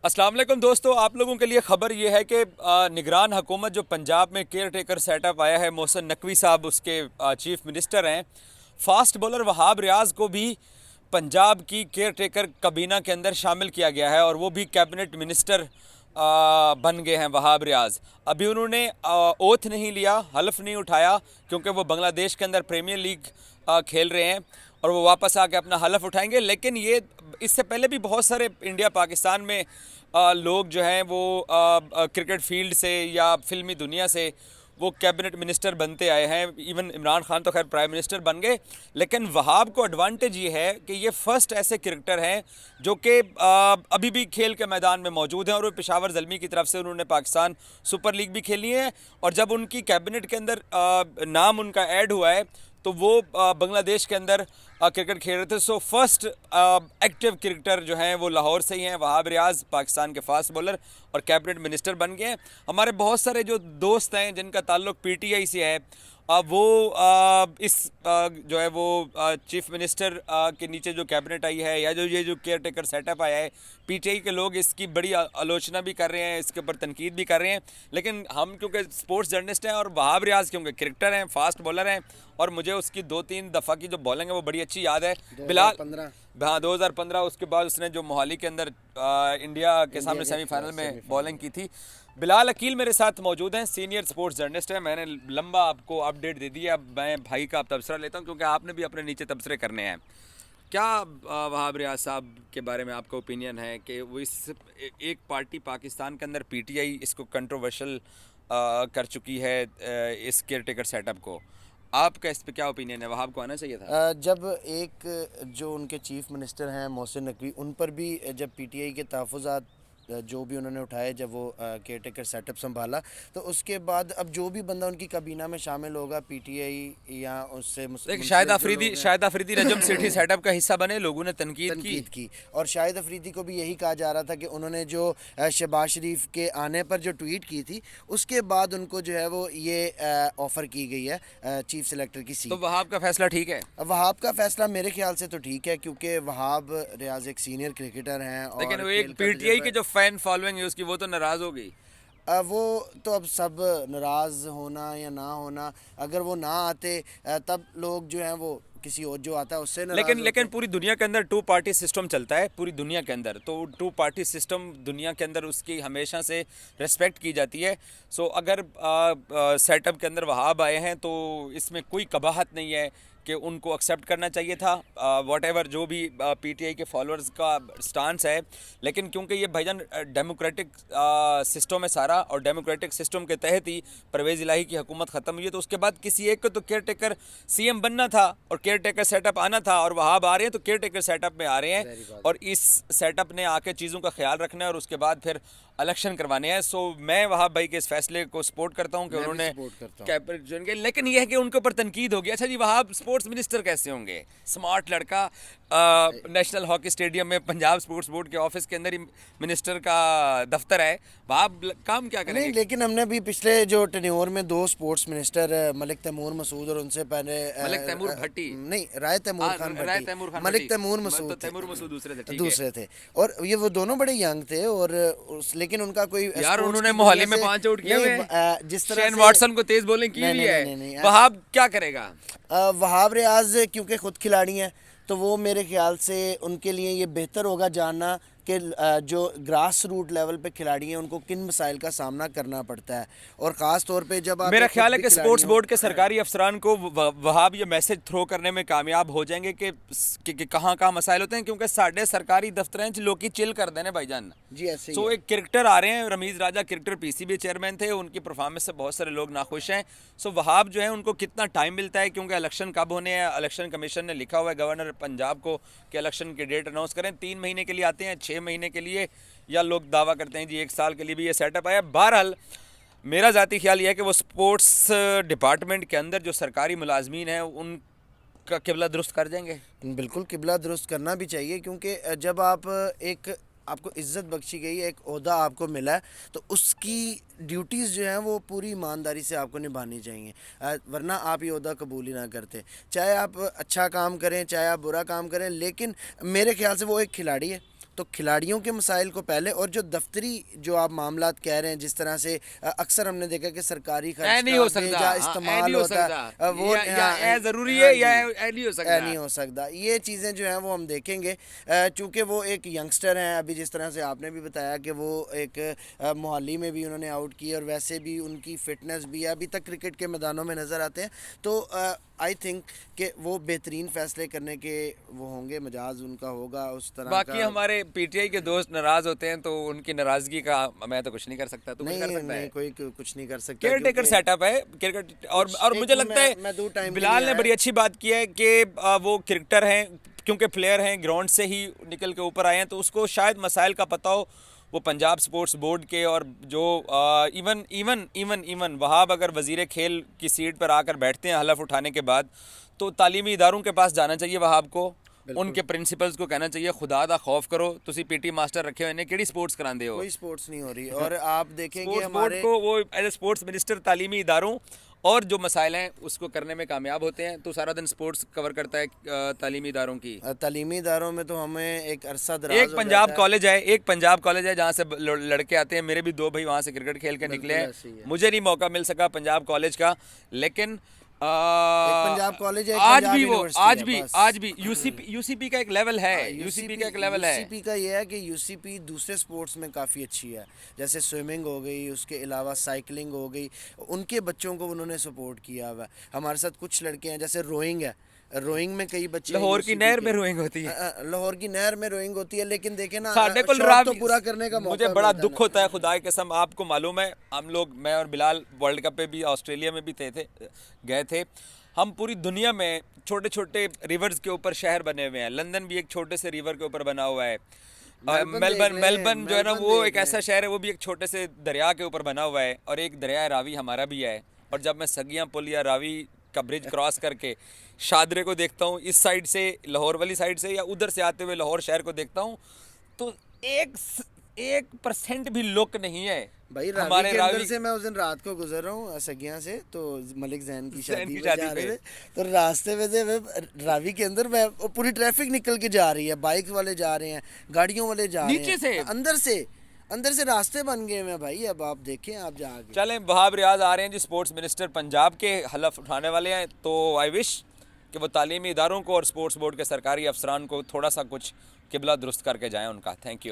अस्सलाम वालेकुम दोस्तों, आप लोगों के लिए ख़बर ये है कि निगरान हुकूमत जो पंजाब में केयर टेकर सेटअप आया है, मोहसिन नकवी साहब उसके चीफ मिनिस्टर हैं। फास्ट बॉलर वहाब रियाज को भी पंजाब की केयर टेकर काबीना के अंदर शामिल किया गया है और वो भी कैबिनेट मिनिस्टर बन गए हैं वहाब रियाज। अभी उन्होंने ओथ नहीं लिया, हल्फ नहीं उठाया, क्योंकि वो बांग्लादेश के अंदर प्रीमियर लीग खेल रहे हैं और वो वापस आके अपना हलफ उठाएंगे। लेकिन ये इससे पहले भी बहुत सारे इंडिया पाकिस्तान में लोग जो हैं वो क्रिकेट फील्ड से या फिल्मी दुनिया से वो कैबिनेट मिनिस्टर बनते आए हैं। इवन इमरान खान तो खैर प्राइम मिनिस्टर बन गए, लेकिन वहाब को एडवांटेज ये है कि ये फर्स्ट ऐसे क्रिकेटर हैं जो कि अभी भी खेल के मैदान में मौजूद हैं और वो पेशावर ज़ल्मी की तरफ से उन्होंने पाकिस्तान सुपर लीग भी खेली है। और जब उनकी कैबिनेट के अंदर नाम उनका ऐड हुआ है तो वो बांग्लादेश के अंदर क्रिकेट खेल रहे थे। सो फर्स्ट एक्टिव क्रिकेटर जो हैं वो लाहौर से ही हैं, वहाब रियाज, पाकिस्तान के फास्ट बॉलर और कैबिनेट मिनिस्टर बन गए हैं। हमारे बहुत सारे जो दोस्त हैं जिनका ताल्लुक पीटीआई से है, वो इस जो है वो चीफ मिनिस्टर के नीचे जो कैबिनेट आई है या जो केयर टेकर सेटअप आया है, पीटीआई के लोग इसकी बड़ी आलोचना भी कर रहे हैं, इसके ऊपर तनकीद भी कर रहे हैं। लेकिन हम क्योंकि स्पोर्ट्स जर्नलिस्ट हैं और वहाब रियाज क्योंकि क्रिकेटर हैं, फास्ट बॉलर हैं और मुझे उसकी 2-3 दफ़ा की जो बॉलिंग है वो बड़ी अच्छी याद है। बिलाल, हाँ 2015, उसके बाद उसने जो मोहाली के अंदर इंडिया के सामने सेमीफाइनल में बॉलिंग की थी। बिलाल अकील मेरे साथ मौजूद हैं, सीनियर स्पोर्ट्स जर्नलिस्ट हैं। मैंने लंबा आपको अपडेट दे दी है, अब मैं भाई का तबसरा लेता हूं क्योंकि आपने भी अपने नीचे तबसरे करने हैं। क्या वहाब रियाज साहब के बारे में आपका ओपिनियन है कि वो एक पार्टी पाकिस्तान के अंदर पीटीआई इसको कंट्रोवर्शियल कर चुकी है, इस केयर टेकर सेटअप को? आपका इस पे क्या ओपिनियन है? वहाब को आना चाहिए था? जब एक जो उनके चीफ मिनिस्टर हैं मोहसिन नकवी, उन पर भी जब पीटीआई के तहफ़्फ़ुज़ात जो भी उन्होंने उठाए जब वो केयर टेकर सेटअप संभाला, तो उसके बाद अब जो भी बंदा उनकी काबीना में शामिल होगा पीटीआई या उससे देखिए, मुंसलिक जो लोग हैं, शाहिद अफरीदी रजम सेठी सेटअप का हिस्सा बने, लोगों ने तनकीद की। तनकीद की। और शाहिद अफरीदी को भी यही कहा जा रहा था कि उन्होंने जो शहबाज शरीफ के आने पर जो ट्वीट की थी, उसके बाद उनको जो है वो ये ऑफ़र की गई है चीफ सेलेक्टर की तो सीट। वहाब का फैसला ठीक है? वहाब का फैसला मेरे ख्याल से तो ठीक है, क्योंकि वहाब रियाज एक सीनियर क्रिकेटर हैं लेकिन और वो खेल एक का पीटीआई तजुर्बा की जो फैन फॉलोइंग है उसकी, वो तो नाराज हो गई। वो तो अब सब नाराज़ होना या ना होना, अगर वो ना आते तब लोग जो हैं वो किसी और जो आता है उससे लेकिन नाराज़ लेकिन होते। पूरी दुनिया के अंदर टू पार्टी सिस्टम चलता है, पूरी दुनिया के अंदर तो टू पार्टी सिस्टम दुनिया के अंदर उसकी हमेशा से रिस्पेक्ट की जाती है। सो अगर सेटअप के अंदर वहाब आए हैं तो इसमें कोई कबाहत नहीं है कि उनको एक्सेप्ट करना चाहिए था, वॉट एवर जो भी पीटीआई के फॉलोअर्स का स्टांस है। लेकिन क्योंकि ये भाईजान डेमोक्रेटिक सिस्टम है सारा, और डेमोक्रेटिक सिस्टम के तहत ही परवेज़ इलाही की हुकूमत ख़त्म हुई है, तो उसके बाद किसी एक को तो केयर टेकर सीएम बनना था और केयर टेकर सेटअप आना था। और वहाब आ रहे हैं तो केयर टेकर सेटअप में आ रहे हैं और इस सेटअप ने आके चीज़ों का ख्याल रखना है और उसके बाद फिर इलेक्शन करवाने हैं। सो मैं वहाब भाई के इस फैसले को सपोर्ट करता हूं कि मैं भी उन्होंने सपोर्ट करता हूँ। कैबिनेट ज्वाइन किया। लेकिन यह है कि उनके ऊपर तनकीद होगी, अच्छा जी वहाब स्पोर्ट्स मिनिस्टर कैसे होंगे? स्मार्ट लड़का, नेशनल हॉकी स्टेडियम में पंजाब स्पोर्ट्स बोर्ड के ऑफिस के अंदर ही मिनिस्टर का दफ्तर है, वहाब काम क्या नहीं, करेंगे? लेकिन हमने अभी पिछले जो टेन्योर में दो स्पोर्ट्स मिनिस्टर मलिक तैमूर मसूद और उनसे पहले मलिक तैमूर भट्टी? नहीं, राय तैमूर खान राय भट्टी, तैमूर खान मलिक भट्टी? तैमूर तो मसूद तैमूर मसूद दूसरे थे, ठीक है। दूसरे थे। और ये वो दोनों बड़े यंग थे और लेकिन उनका कोई यार स्पोर्ट्स उन्होंने की मोहाली दुनिया में से 5 आउट किए नहीं, हुए हैं, जिस तरह शेन से वॉटसन को तेज बॉलिंग की नहीं हुई नहीं है। नहीं नहीं, वहाब क्या करेगा? वहाब रियाज क्योंकि खुद खिलाड़ी हैं, तो वो मेरे ख्याल से उनके लिए ये बेहतर होगा जानना कि जो ग्रास रूट लेवल पे खिलाड़ी हैं उनको किन मसाइल का सामना करना पड़ता है। और ख़ास तौर पे जब आप मेरा एक खुद ख्याल है भी कि खिलाड़ी स्पोर्ट्स हो। बोर्ड के सरकारी अफसरान को वहाब ये मैसेज थ्रो करने में कामयाब हो जाएंगे कि कहाँ कहाँ मसाइल होते हैं, क्योंकि साढ़े सरकारी दफ्तर लोग की चिल कर देने भाईजान। जी ऐसे ही सो है। एक क्रिकेटर आ रहे हैं, रमीज़ राजा क्रिकेटर पीसीबी चेयरमैन थे, उनकी परफॉर्मेंस से बहुत सारे लोग नाखुश हैं। सो वहाब जो है उनको कितना टाइम मिलता है, क्योंकि इलेक्शन कब होने हैं, इलेक्शन कमीशन ने लिखा हुआ है गवर्नर पंजाब को कि इलेक्शन की डेट अनाउंस करें। 3 महीने के लिए आते हैं, 6 महीने के लिए, या लोग दावा करते हैं जी 1 साल के लिए भी ये सेटअप आया। बहरहाल मेरा ज़ाती ख्याल ये है कि वो स्पोर्ट्स डिपार्टमेंट के अंदर जो सरकारी मुलाजमीन हैं उनका किबला दुरुस्त कर देंगे। बिल्कुल किबला दुरुस्त करना भी चाहिए, क्योंकि जब आप एक आपको इज़्ज़त बख्शी गई है, एक ओहदा आपको मिला है, तो उसकी ड्यूटीज़ जो हैं वो पूरी ईमानदारी से आपको निभानी चाहिए, वरना आप ये ओहदा कबूल ही ना करते। चाहे आप अच्छा काम करें, चाहे आप बुरा काम करें, लेकिन मेरे ख्याल से वो एक खिलाड़ी है तो खिलाड़ियों के मसाइल को पहले, और जो दफ्तरी जो आप मामलात कह रहे हैं, जिस तरह से अक्सर हमने देखा कि सरकारी ऐ खर्च नहीं का हो सकता, बेजा हाँ, ऐ इस्तेमाल नहीं हो होता सकता, है, वो या ऐ जरूरी हाँ है या जी, ऐ नहीं हो ऐ सकता। नहीं हो सकता। ये चीज़ें जो हैं वो हम देखेंगे, चूँकि वो एक यंगस्टर हैं अभी, जिस तरह से आपने भी बताया कि वो एक मोहाली में भी उन्होंने आउट किया, और वैसे भी उनकी फ़िटनेस भी है, अभी तक क्रिकेट के मैदानों में नज़र आते हैं। तो आई थिंक कि वो बेहतरीन फ़ैसले करने के वो होंगे, मिजाज उनका होगा उस तरह बाकी का। हमारे पीटीआई के दोस्त नाराज होते हैं तो उनकी नाराजगी का मैं तो कुछ नहीं कर सकता, तू कुछ कर नहीं सकता नहीं, है? कोई कुछ नहीं कर सकता, केयर टेकर क्योंकि सेटअप है क्रिकेट, और एक मुझे लगता है मैं दो टाइम के लिए बिलाल ने आया। बड़ी अच्छी बात की है कि वो क्रिकेटर हैं, क्योंकि प्लेयर हैं, ग्राउंड से ही निकल के ऊपर आए हैं, तो उसको शायद मसाइल का पता हो। वो पंजाब स्पोर्ट्स बोर्ड के, और जो even even even even Wahab अगर वजीर खेल की सीट पर आकर बैठते हैं हलफ उठाने के बाद, तो तालीमी इदारों के पास जाना चाहिए वहाब को, उनके प्रिंसिपल्स को कहना चाहिए खुदा दा खौफ करो, तुसी पीटी मास्टर रखे हुए ने केड़ी स्पोर्ट्स करांदे हो। कोई स्पोर्ट्स नहीं हो रही, और आप देखेंगे स्पोर्ट्स बोर्ड हमारे को वो एज ए स्पोर्ट्स मिनिस्टर तालीमी इदारों और जो मसाइल हैं उसको करने में कामयाब होते हैं। तो सारा दिन स्पोर्ट्स कवर करता है तालीमी इदारों की। तालीमी इदारों में तो हमें एक अरसा दराज एक हो पंजाब जाता है। कॉलेज है, एक पंजाब कॉलेज है जहाँ से लड़के आते हैं, मेरे भी दो भाई वहाँ से क्रिकेट खेल के निकले हैं। ऐसे ही है। मुझे नहीं मौका मिल सका पंजाब कॉलेज का, लेकिन एक पंजाब कॉलेज है, एक आज पंजाब भी वो यूनिवर्सिटी है, बस। आज भी यूसीपी का एक लेवल है, यूसीपी का एक लेवल है। यूसीपी का ये है कि यूसीपी दूसरे स्पोर्ट्स में काफ़ी अच्छी है, जैसे स्विमिंग हो गई, उसके अलावा साइकिलिंग हो गई, उनके बच्चों को उन्होंने सपोर्ट किया हुआ है। हमारे साथ कुछ लड़के हैं, जैसे रोइंग है, रोइंग में कई बच्चे लाहौर की UCP नहर के। में रोइंग होती है। लाहौर की नहर में रोइंग होती है, लेकिन देखे ना, साढ़े को शौक तो पूरा करने का मुझे मौका बड़ा मिलता है दुख ना। होता है, खुदा की कसम, आपको मालूम है, हम लोग, मैं और बिलाल वर्ल्ड कप पे भी ऑस्ट्रेलिया में भी थे गए थे। हम पूरी दुनिया में छोटे छोटे रिवर्स के ऊपर शहर बने हुए हैं। लंदन भी एक छोटे से रिवर के ऊपर बना हुआ है। मेलबर्न जो है ना, वो एक ऐसा शहर है, वो भी एक छोटे से दरिया के ऊपर बना हुआ है, और एक दरिया रावी हमारा भी है। और जब मैं सगियां पुल या रावी का ब्रिज क्रॉस करके शादरे को देखता हूँ, इस साइड से लाहौर वाली साइड से, या उधर से आते हुए लाहौर शहर को देखता हूँ, तो 1% भी लुक नहीं है भाई रावी के अंदर से। मैं उस दिन रात को गुजर रहा हूँ सगिया से, तो मलिक जैन की शादी में जा रहे थे, तो रास्ते में से रावी के अंदर मैं पूरी ट्रैफिक निकल के जा रही है, बाइक वाले जा रहे हैं, गाड़ियों वाले जा रहे हैं, नीचे से अंदर से रास्ते बन गए हैं भाई। अब आप देखें, आप जाके चलें, वहाब रियाज आ रहे हैं जी, स्पोर्ट्स मिनिस्टर पंजाब के, हलफ उठाने वाले हैं। तो आई विश कि वो तालीमी इदारों को और स्पोर्ट्स बोर्ड के सरकारी अफसरान को थोड़ा सा कुछ किबला दुरुस्त करके जाएं उनका। Thank you.